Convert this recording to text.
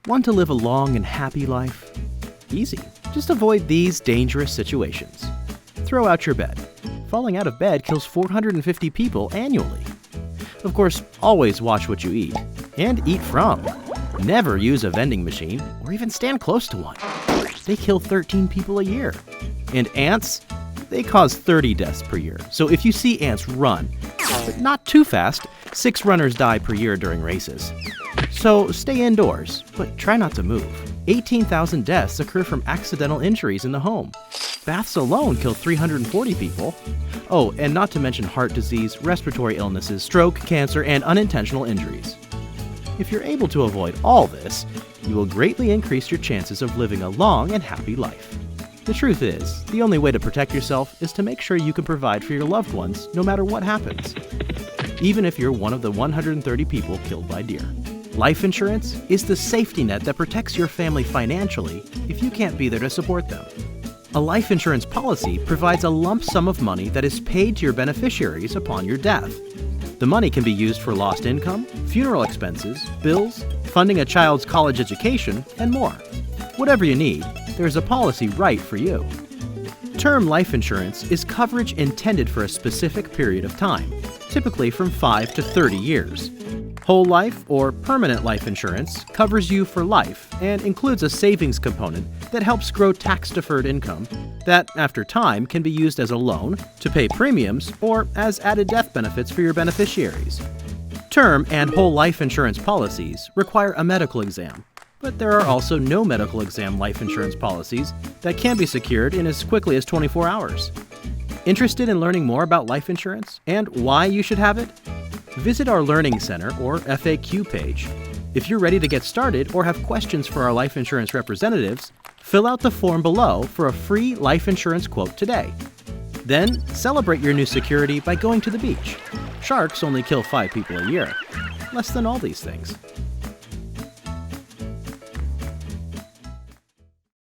Want to live a long and happy life? Easy. Just avoid these dangerous situations. Throw out your bed. Falling out of bed kills 450 people annually. Of course, always watch what you eat. And eat from. Never use a vending machine or even stand close to one. They kill 13 people a year. And ants? They cause 30 deaths per year. So if you see ants, run. But not too fast. 6 runners die per year during races. So stay indoors, but try not to move. 18,000 deaths occur from accidental injuries in the home. Baths alone kill 340 people. Oh, and not to mention heart disease, respiratory illnesses, stroke, cancer, and unintentional injuries. If you're able to avoid all this, you will greatly increase your chances of living a long and happy life. The truth is, the only way to protect yourself is to make sure you can provide for your loved ones no matter what happens. Even if you're one of the 130 people killed by deer. Life insurance is the safety net that protects your family financially if you can't be there to support them. A life insurance policy provides a lump sum of money that is paid to your beneficiaries upon your death. The money can be used for lost income, funeral expenses, bills, funding a child's college education, and more. Whatever you need, there's a policy right for you. Term life insurance is coverage intended for a specific period of time, typically from 5 to 30 years. Whole life or permanent life insurance covers you for life and includes a savings component that helps grow tax-deferred income that, after time, can be used as a loan, to pay premiums, or as added death benefits for your beneficiaries. Term and whole life insurance policies require a medical exam, but there are also no medical exam life insurance policies that can be secured in as quickly as 24 hours. Interested in learning more about life insurance and why you should have it? Visit our Learning Center or FAQ page. If you're ready to get started or have questions for our life insurance representatives, fill out the form below for a free life insurance quote today. Then, celebrate your new security by going to the beach. Sharks only kill 5 people a year. Less than all these things.